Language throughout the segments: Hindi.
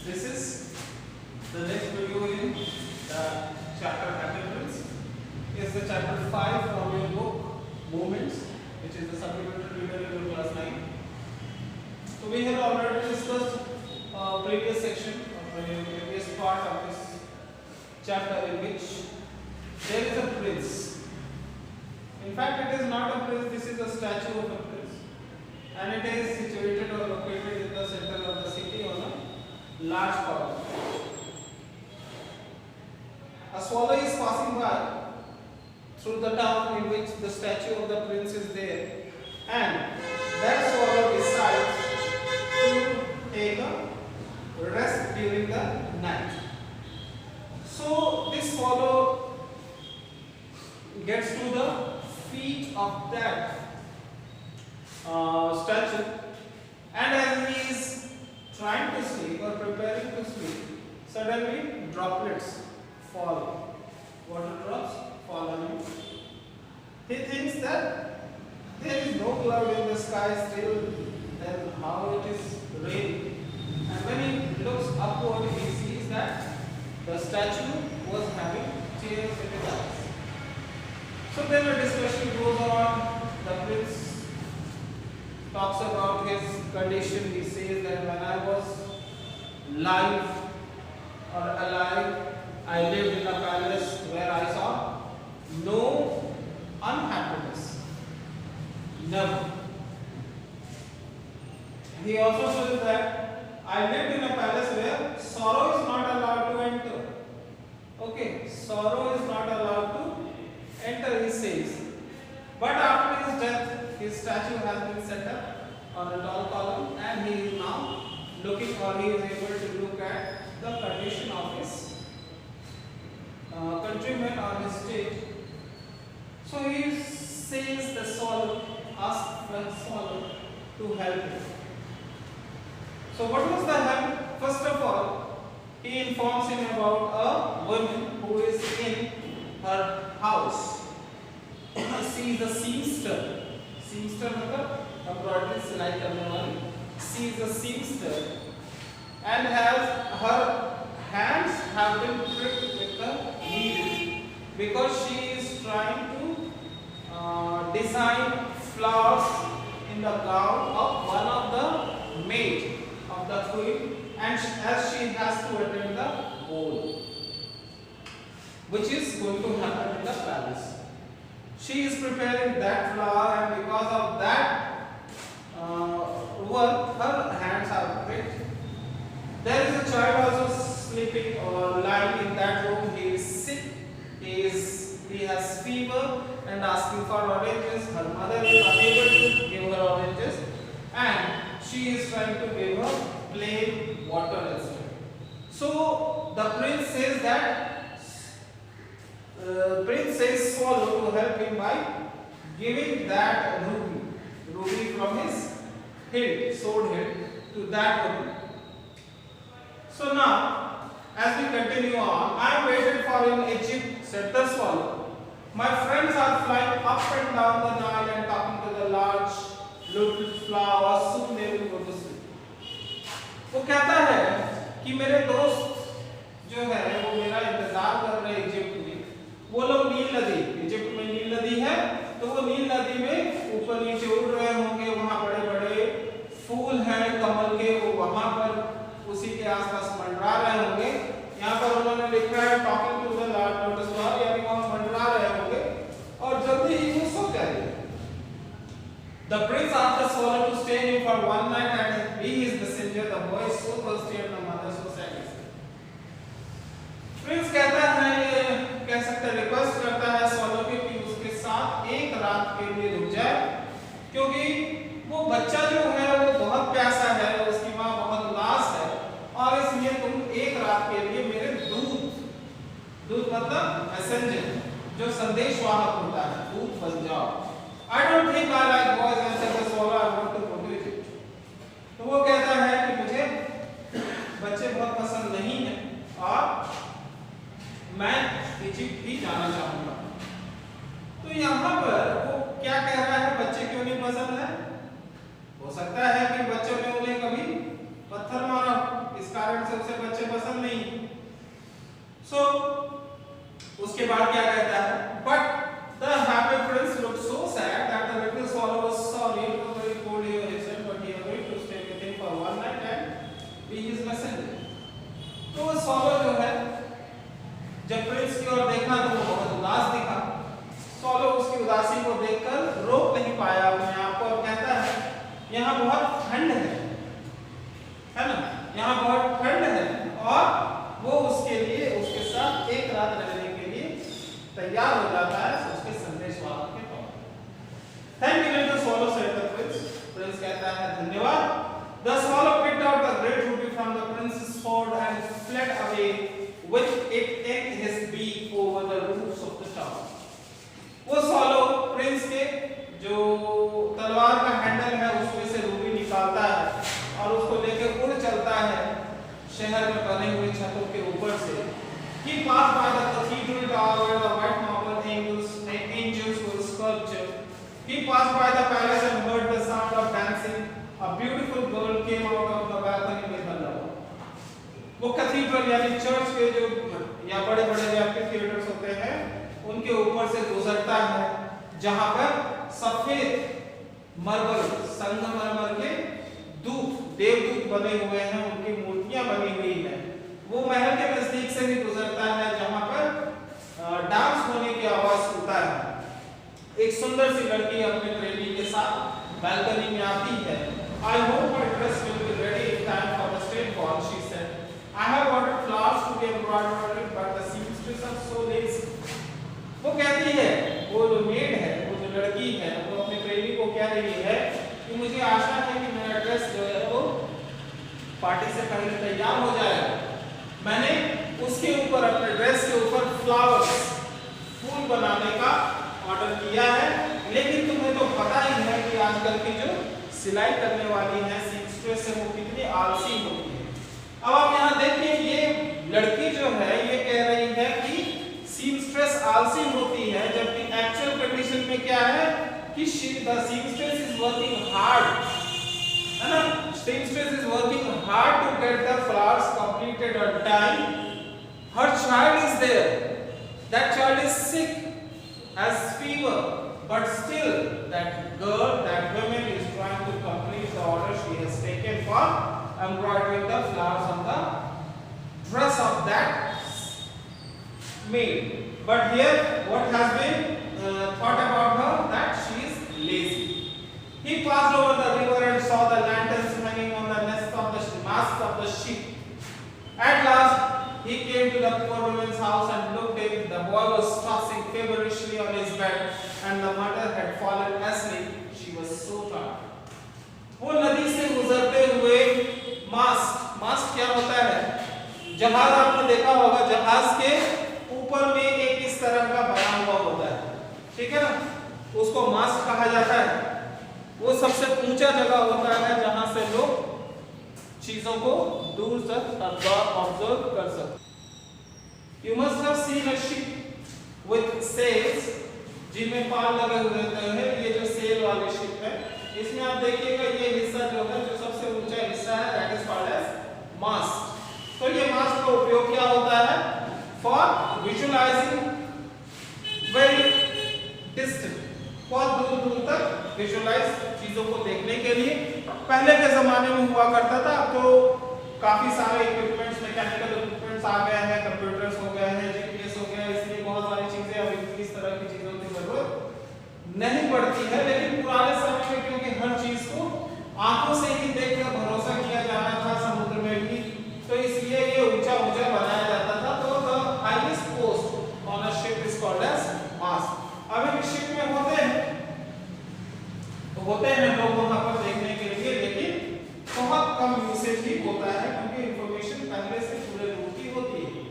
This is the next video in the chapter Categories. Is the chapter 5 from your book Movements, which is the supplementary reader in your class 9. So we have already discussed previous section or previous part of this chapter in which there is a prince. In fact, it is not a prince, this is a statue of a prince, and it is situated or located in the center of the city on a large column. A swallow is passing by through the town in which the statue of the prince is there, and that swallow decides to take a rest during the night. So this swallow gets to the feet of that statue, and as he is trying to sleep or preparing to sleep, suddenly droplets fall. Water drops fall on him. He thinks that there is no cloud in the sky still, then how it is raining. And when he looks upward, he sees that the statue was having tears in his eyes. So then a discussion goes on. The prince talks about his condition. He says that when I was alive, I lived in a palace where I saw no unhappiness. Never. He also says that I lived in a palace where sorrow is not allowed to enter. Okay, sorrow is not allowed to enter, he says. But after his death, his statue has been set up on a tall column, and he is now looking, or he is able to look at the condition of his countrymen or his state. So he says the swallow, asks the swallow to help him. So what was the help? First of all, he informs him about a woman who is in her house. She is a seamster. Seamster मतलब embroidery सिलाई करने वाली. She is a seamster, and her hands have been pricked with the needle because she is trying to design flowers in the gown of one of the maid of the queen, and as she has to attend the ball, which is going to happen in the palace. She is preparing that flower, and because of that work, her hands are pricked. There is a child also sleeping or lying in that room. He is sick. He has fever and asking for oranges. Her mother is unable to give her oranges, and she is trying to give her plain water instead. So the prince says that prince says swallow to help him by giving that ruby from his hilt, sword hilt, to that woman. So now, as we continue on, I am waiting for in Egypt, said the swallow. My friends are flying up and down the Nile and talking to the large lotus flowers. Soon they will go to sleep. वो कहता है कि मेरे दोस्त जो है वो मेरा इंतजार कर रहे हैं इजिप्ट में. वो लोग नील नदी, इजिप्ट में नील नदी है, तो वो नील नदी में ऊपर नीचे उड़ रहे होंगे. वहाँ बड़े बड़े फूल हैं कमल के, वो वहाँ पर उसी के आसपास मंडरा रहे होंगे. यहाँ पर उन्होंने लिखा है talking to the large lotus flower, यानी वहाँ मंडरा रहे होंगे और जल्दी ही वो सो जाएंगे. The prince asked the swallow to stay in for one night and be his messenger. The boy is so thirsty and the mother so sad. Prince कहता है, ये कह सकते हैं रिक्वेस्ट करता है swallow की कि उसके साथ एक रात के लिए रुक जाए, क्योंकि वो बच्चा जो है वो बहुत प्यासा है, उसकी माँ बहुत उदास है, और इसलिए तुम एक रात के लिए मेरे दूत मतलब मैसेंजर, जो संदेशवाहक होता है, दूत बन जाओ. I don't think I like boys, and said the swallow. I want to go बहुत ठंड है ना, यहाँ बहुत ठंड है और वो उसके लिए उसके साथ एक रात रहने के लिए तैयार हो जाता है उसके संदेशवाहक के तौर पर। Thank you the swallow said the prince। Prince कहता है धन्यवाद। The swallow picked out the great ruby from the prince's sword and fled away with it in his beak over the roofs of the tower। वो swallow प्रिंस के जो तलवार का हैंडल है उसमें से रूबी निकालता है और उसको लेकर उड़ चलता है शहर में बने हुए छतों के ऊपर से। He passed by the cathedral tower where the white marble angels were sculptured। He passed by the palace and heard the sound of dancing। A beautiful girl came out of the balcony with her lover। वो कैथीड्रल यानी चर्च के जो या बड़े-बड़े थिएटर्स होते हैं उनके ऊपर से गुजरता है जहां पर सफेद मार्बल संगमरमर के दूत देवदूत बने हुए हैं, उनकी मूर्तियां बनी हुई हैं। वो महल के नजदीक से भी गुजरता है जहां पर डांस होने की आवाज सुनता है। एक सुंदर सी लड़की अपने प्रेमी के साथ बालकनी में आती है। I hope my dress will be ready in time for the state ball, she said। I have ordered flowers to be embroidered, but the seamstress are so lazy। वो कहती है, वो जो मेड है, वो जो लड़की है, वो अपने प्रेमी को कह रही है कि मुझे आशा है कि मेरा ड्रेस जो है वो पार्टी से पहले तैयार हो जाएगा। मैंने उसके ऊपर अपने ड्रेस के ऊपर फ्लावर्स फूल बनाने का ऑर्डर किया है, लेकिन तुम्हें तो पता ही है कि आजकल की जो सिलाई करने वाली है सीमस्ट्रेस है वो कितनी आलसी होती है। अब आप यहाँ देखिए ये लड़की जो है ये कह रही है कि सीमस्ट्रेस आलसी होती है, जबकि एक्चुअल कंडीशन में क्या है कि the seamstress is working hard, है ना। seamstress is working hard to get the flowers completed on time। her child is there, that child is sick, has fever, but still that girl, that woman is trying to complete the order she has taken for embroidering the flowers on the dress of that maid। But here what has been thought about her, that she is lazy। He passed over the river and saw the lanterns hanging on the mast of the ship। At last he came to the poor woman's house and looked in। The boy was tossing feverishly on his bed and the mother had fallen asleep। She was so tired। वो नदी से गुजरते हुए मास्ट क्या होता है, जहाज आपने देखा होगा, जहाज के ऊपर में एक इस तरह का बना हुआ होता है, ठीक है ना, उसको मास्ट कहा जाता है। वो सबसे ऊंचा जगह होता है जहां से लोग चीजों को दूर तक ऑब्जर्व कर सकते। You must have seen a ship with sails, जिनमें पाल लगे हुए रहते हैं। ये जो सेल वाले शिप है, इसमें आप देखिएगा ये हिस्सा जो है, जो सबसे ऊंचा हिस्सा है, that is called as mast। तो ये मास्ट का उपयोग क्या होता है, for visualizing very distant, बहुत दूर दूर तक विजुलाइज चीजों को देखने के लिए। पहले के जमाने में हुआ करता था, अब तो काफी सारे इक्विपमेंट्स, मैकेनिकल इक्विपमेंट्स आ गए हैं, कंप्यूटर्स हो गए हैं, जीपीएस हो गया, इसलिए बहुत सारी चीजें अब इस तरह की चीजों की जरूरत नहीं पड़ती है। लेकिन पुराने समय में क्योंकि हर चीज को आंखों से ही देखकर भरोसा किया जाना था, समुद्र में भी, तो इसलिए ये ऊंचा ऊंचा बनाया जाता था। तो the highest post on a ship is called as mast. अभी शिप में होते हैं लोग वहां पर देखने के लिए, लेकिन बहुत कम यूसेज ही होता है क्योंकि इंफॉर्मेशन पहले से पूरे रूप की होती है।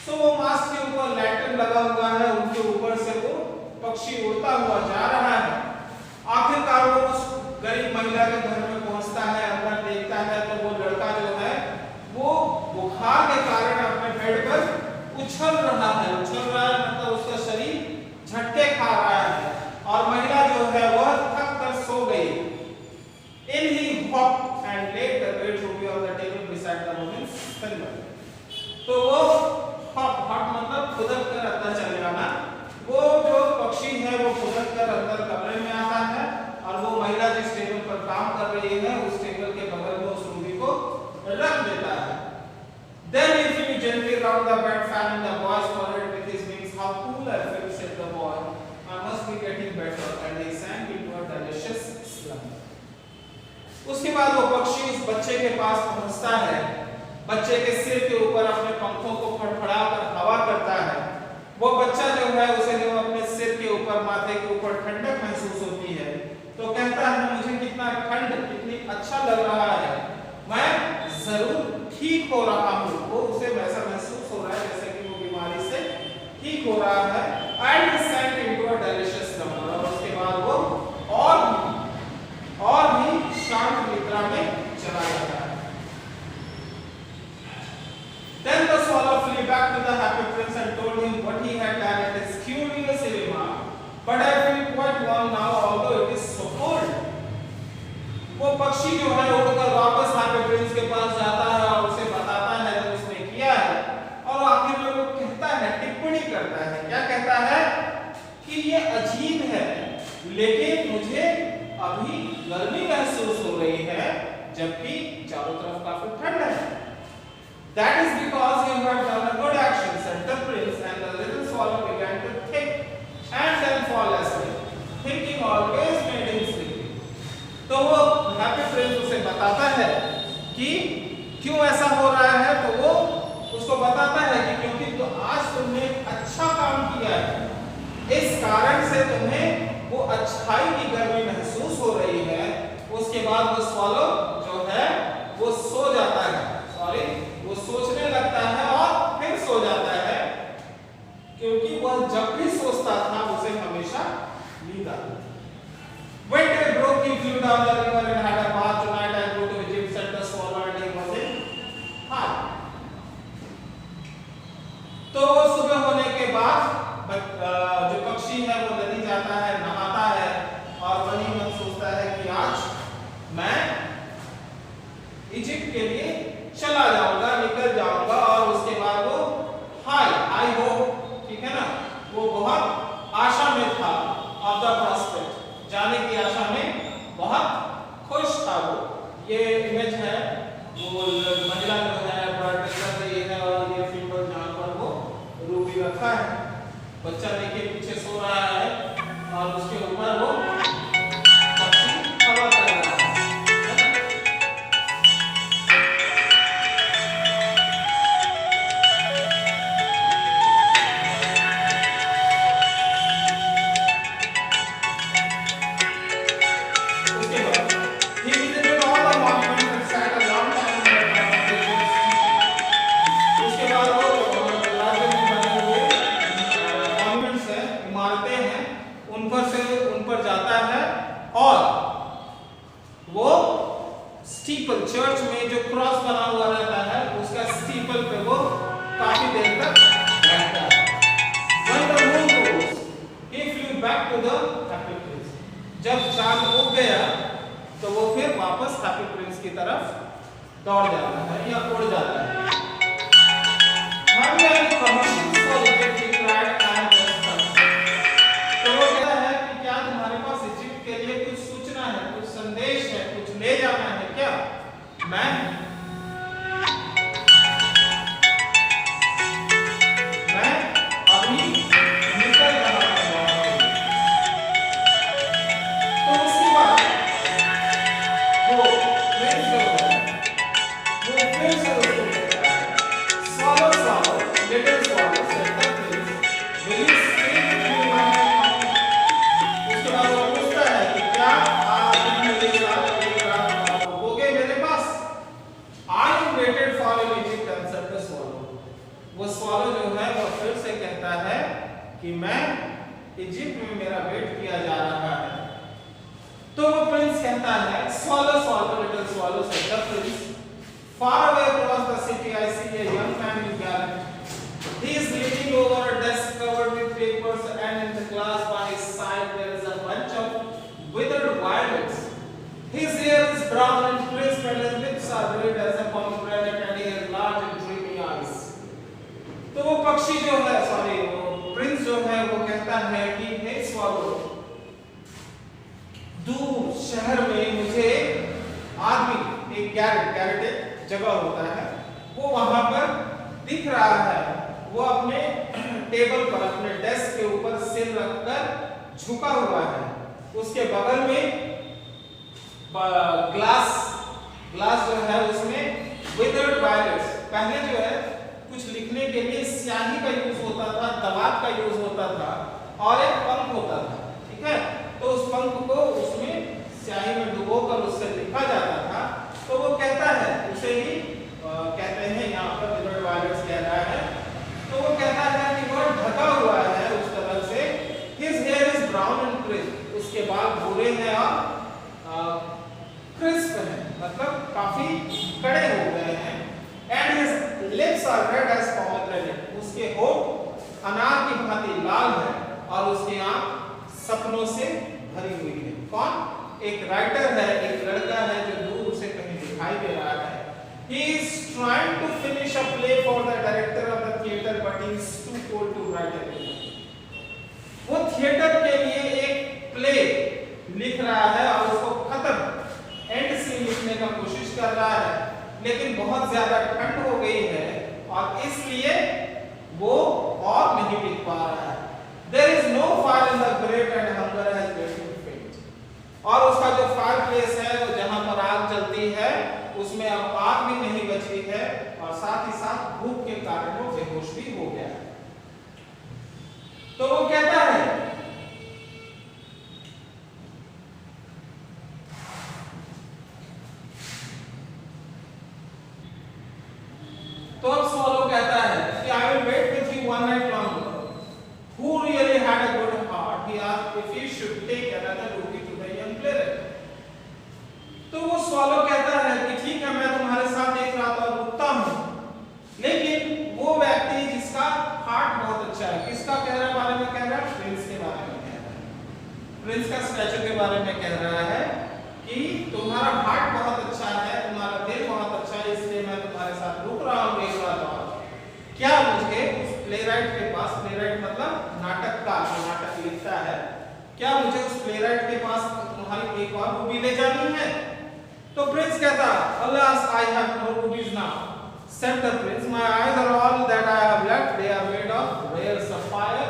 सो वो मास्ट के ऊपर लैंटर्न लगा हुआ है, उनके ऊपर से वो पक्षी उड़ता हुआ जा रहा है। आखिरकार वो उस गरीब महिला के घर में पहुंचता है, अंदर देखता है तो वो लड़का जो है वो बुखार के कारण अपने बेड पर उछल रहा है मतलब उसका शरीर झटके खा रहा है, और महिला जो है वह थक कर सो गई। In he hopped and laid the great ruby on the table beside the woman's pillow। तो वो हॉप मतलब खुदक कर अंदर चले जाना। वो जो पक्षी है वो खुदक कर अंदर कमरे में आता है और वो महिला जिस टेबल पर काम कर रही है उस टेबल के बगल में उस रूबी को रख देता है। Then he flew gently round the bed, fanning the boy's forehead with his wings। How cool I feel, said the boy। I must be getting better, and he sank into a delicious slumber। उसके बाद वो पक्षी उस बच्चे के पास पहुंचता है, बच्चे के सिर के ऊपर अपने पंखों को फड़फड़ाकर हवा करता है। वो बच्चा जो है उसे जब अपने सिर के ऊपर, माथे के ऊपर ठंडक महसूस होती है तो कहता है मुझे कितना ठंड, कितनी अच्छा लग रहा है, मैं जरूर ठीक हो रहा हूँ। वो उसे वैसा महसूस हो रहा है जैसे कि वो बीमारी से ठीक हो रहा है। And he sank into a delicious slumber, और उसके बाद वो और भी शांत निद्रा में चला जाता है। Then the swallow flew back to the happy prince and told him what he had done. It is curious, he remarked, but I feel quite warm now, although it is so cold. वो पक्षी जो है उड़कर वापस हैप्पी प्रिंस के पास जाता है और उसे बताता है जो उसने किया है, और आखिर में वो कहता है, टिप्पणी करता है, क्या कहता है कि ये अजीब है, लेकिन मुझे अभी गर्मी महसूस हो रही है जबकि चारों तरफ काफी ठंड है। That is because you have done a good action, said the prince, and the little swallow began to think and then fall asleep. Thinking always made him sleepy. तो वो हैप्पी प्रिंस उसे बताता है कि क्यों ऐसा हो रहा है, तो वो उसको बताता है कि क्योंकि तो आज तुमने अच्छा काम किया है, इस कारण से तुम्हें वो अच्छाई की गर्मी महसूस हो रही है। उसके बाद वो स्वॉलो जो है वो सो जाता है, वो सोचने लगता है और फिर सो जाता है, क्योंकि वह जब भी सोचता था उसे हमेशा नींद आती थी। When day broke, he flew down the river and had a bath. Tonight I go to Egypt, said the swallow, and he was in high. तो सुबह होने के बाद जो पक्षी है वो नदी जाता है, नहाता है, और वही मन सोचता है कि आज मैं इजिप्ट के लिए चला जाऊंगा, निकल जाऊंगा, और उसके बाद वो हाई हो, ठीक है ना, वो बहुत आशा में था, ऑफ द प्रॉस्पेक्ट, जाने की आशा में बहुत खुश था वो। ये इमेज है, वो महिला जो है ब्रॉडकास्ट कर रही है, और ये फीमेल जहाँ पर वो रूबी रखा है, बच्चा देखिए पीछे सो रहा है, और उसके ऊपर वो पक्षी हवा कर रहा है। चर्च में जो क्रॉस बना हुआ रहता है उसका स्टीपल पे वो काफी देर तक रहता है। When the moon rose, he flew back to the happy prince. जब चांद उग गया तो वो फिर वापस हैप्पी प्रिंस की तरफ दौड़ जाता है या उड़ जाता है। तो वो कहता है कि क्या तुम्हारे पास इजिप्ट के लिए कुछ सूचना है, कुछ संदेश है, कुछ ले जाना है क्या? मैं अभी निकल रहा हूं। तो उसके बाद वो फिर से उसको कहता है, swallow, swallow, little swallow, said the prince, will you stay with me when I come? उसके बाद वो पूछता है कि क्या आप मेरे साथ एक रात रुकोगे मेरे पास? I waited for in Egypt, answered the swallow. वो swallow जो है वो फिर से कहता है कि मैं इजिप्ट में मेरा वेट किया जा रहा है। तो वो प्रिंस कहता है, swallow, swallow, little swallow, said the prince, far away across the city I see a young man in garment. He is leaning over a desk covered with papers, and in the glass by his side there is a bunch of withered violets. His hair is brown and crisp, and his lips are red as a pomegranate, and he has large and dreamy eyes. तो वो पक्षी जो है, वो प्रिंस जो है वो कहता है कि हे swallow, दूर शहर में मुझे आदमी, एक गैरेट एक जगह होता है, वो वहां पर दिख रहा है। वो अपने टेबल पर, अपने डेस्क के ऊपर सिर रखकर झुका हुआ है। उसके बगल में ग्लास ग्लास जो है उसमें विदर्ड वायलेट्स, पहले जो है कुछ लिखने के लिए स्याही का यूज होता था, दवात का यूज होता था और एक पंख होता था, ठीक है। तो उस पंख को उसमें स्याही में डुबोकर उससे लिखा जाता था। तो वो कहता है, उसे ही कहते हैं, यहाँ पर विदर्ड वायलेट्स कह रहा है, तो वो कहता है कि वह ढका हुआ है उस तरह से, his hair is brown and crisp, उसके बाल भूरे हैं और क्रिस्प हैं, मतलब काफी कड़े हो गए हैं। And his lips are red as pomegranate, उसके होठ अनार की भांति लाल है और उसकी आंख सपनों से भरी हुई है। कौन? एक राइटर है, एक लड़का है जो दूर से कहीं दिखाई दे रहा है। He is trying to finish a play for the director of the theater, but he is too cold to write anything. वो थिएटर के लिए एक प्ले लिख रहा है और उसको खत्म एंड सीन लिखने का कोशिश कर रहा है, लेकिन बहुत ज्यादा ठंड हो गई है और इसलिए वो और नहीं लिख पा रहा है। There is no fire in the grate and hunger has made him faint. और उसका जो फायर प्लेस है, वो जहां पर आग जलती है, उसमें अब आग भी नहीं बची है और साथ ही साथ भूख के कारण वो बेहोश भी हो गया। तो वो कहता है, तो अब swallow कहता है कि I will wait with you one night longer. Who really had a good heart? He asked if he should take another rupee to the young playwright. तो वो swallow कहता है कि ठीक है, मैं तुम्हारे साथ एक रात और रुकता हूँ, लेकिन वो व्यक्ति जिसका हार्ट बहुत अच्छा है, किसका कह रहा है, बारे में कह रहा है, प्रिंस के बारे में कह रहा है, प्रिंस का स्टैचू के बारे में कह रहा है कि तुम्हारा हार्ट बहुत अच्छा है, तुम्हारा दिल बहुत अच्छा है, इसलिए मैं तुम्हारे साथ रुक रहा हूँ एक रात और। क्या मुझे उस प्लेराइट के पास, प्लेराइट मतलब नाटककार जो नाटक लिखता है, क्या मुझे उस प्लेराइट के पास तुम्हारी एक और रूबी ले जानी है? तो प्रिंस कहता, alas, I have no rubies now. Said the prince, my eyes are all that I have left. They are made of rare sapphire,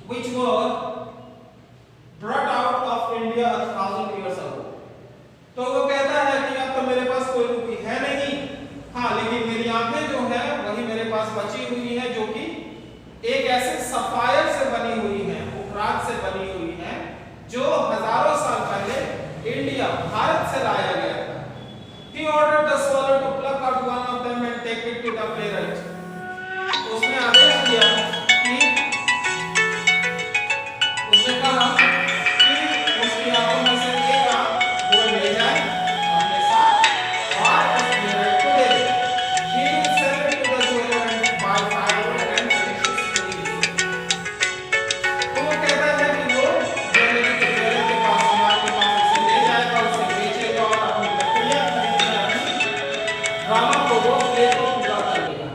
which were brought out of India 1,000 years ago. तो वो कहता है कि अब तो मेरे पास कोई रूबी है नहीं, हाँ, लेकिन मेरी आंखें जो है वही मेरे पास बची हुई है, जो कि एक ऐसे सफायर से बनी हुई है, उपराग से बनी हुई है, जो हजारों साल पहले इंडिया, भारत से लाया गया था। He ordered the swallow to pluck out one of them and take it to the playwright. उसने आदेश दिया कि उसने कहा कि उसकी आंखों में से एक आंख वो ले जाए अपने साथ और उस playwright को दे दे। He will sell it to the jeweler and buy firewood and precious steel. तो वो कहता है कि वो ज्वेलरी के पास, सुनार के पास उसे ले जाएगा, उसे बेचेगा और अपनी लकड़ियां ड्रामा को वो प्ले को पूरा कर देगा।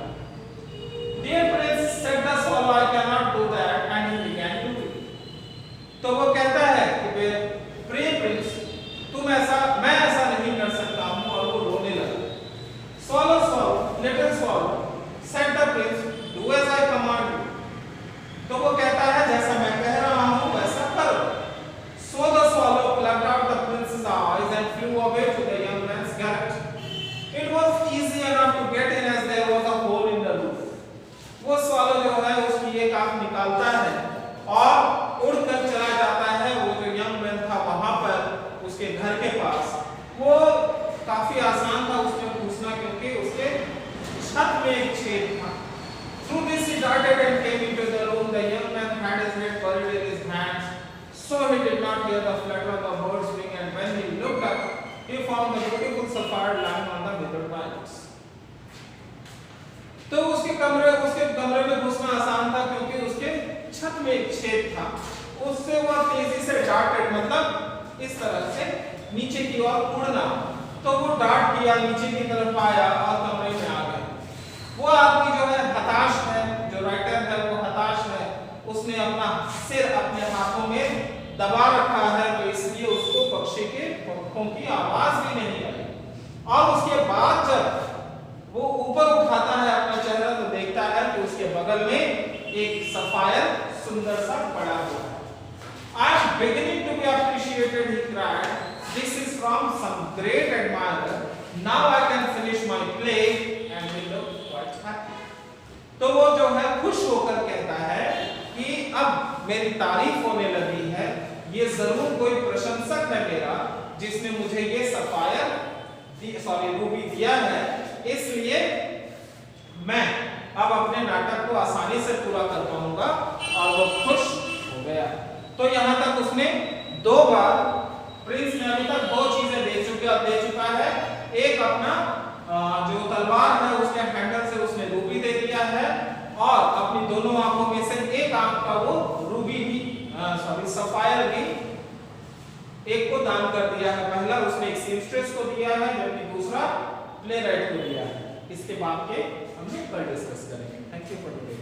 Dear prince, said the swallow, I cannot do that, and he began to weep. तो वो कहता है कि प्रिय प्रिंस, मैं ऐसा नहीं कर सकता हूँ, और वो रोने लगा। Swallow, swallow, little swallow, said the prince, do as I command you. तो वो कहता है जैसा मैं कह रहा हूँ वैसा करो। So the swallow plucked out the prince's eyes and flew away to the young man's garret. It was easy enough to get in as there was a hole in the roof. वो swallow जो है उसकी एक आंख निकालता है और उड़कर चला जाता है। वो जो young man था वहां पर उसके घर के पास, वो काफी आसान था उसमें घुसना, क्योंकि उसके छत में एक छेद था। Through this he darted and came into the room. The young man had his head buried in his hands, so he did not hear the flutter of the bird's wing, and when he looked up, he found the beautiful sapphire lying on the withered violets. तो उसके कमरे में घुसना आसान था, क्योंकि उसके छत में एक छेद था। उससे वह तेजी से डार्टेड, मतलब इस तरह से नीचे की ओर उड़ना, तो वो डार्ट किया, नीचे की तरफ आया और कमरे में आ गया। वो आदमी जो है हताश है, जो राइटर है वो हताश है, उसने अपना सिर अपने हाथों में दबा रखा है, तो इसलिए उसको पक्षी के पंखों की आवाज भी नहीं आई। और उसके बाद जब वो ऊपर उठाता है अपना चेहरा, तो देखता है कि उसके बगल में एक सफायर सुंदर सा पड़ा हुआ है। I am beginning to be appreciated, he cried. this is from some great admirer. Now I can finish my play and will look quite happy. तो वो जो है खुश होकर कहता है कि अब मेरी तारीफ होने लगी है, ये जरूर कोई प्रशंसक है मेरा जिसने मुझे ये रूबी दिया है, इसलिए मैं अब अपने नाटक को आसानी से पूरा कर पाऊंगा। और वो खुश हो गया। तो यहाँ तक उसने 2 बार, प्रिंस ने अभी तक 2 चीजें दे चुका है। एक अपना जो तलवार है उसके हैंडल से उसने रूबी दे दिया है, और अपनी दोनों आंखों में से एक आंख का वो रूबी भी सफायर भी एक को दान कर दिया है। पहला उसने एक सीमस्ट्रेस को दिया है, जबकि दूसरा प्ले राइट को दिया है। इसके बाद के हम कल डिस्कस करेंगे। Thank you for today.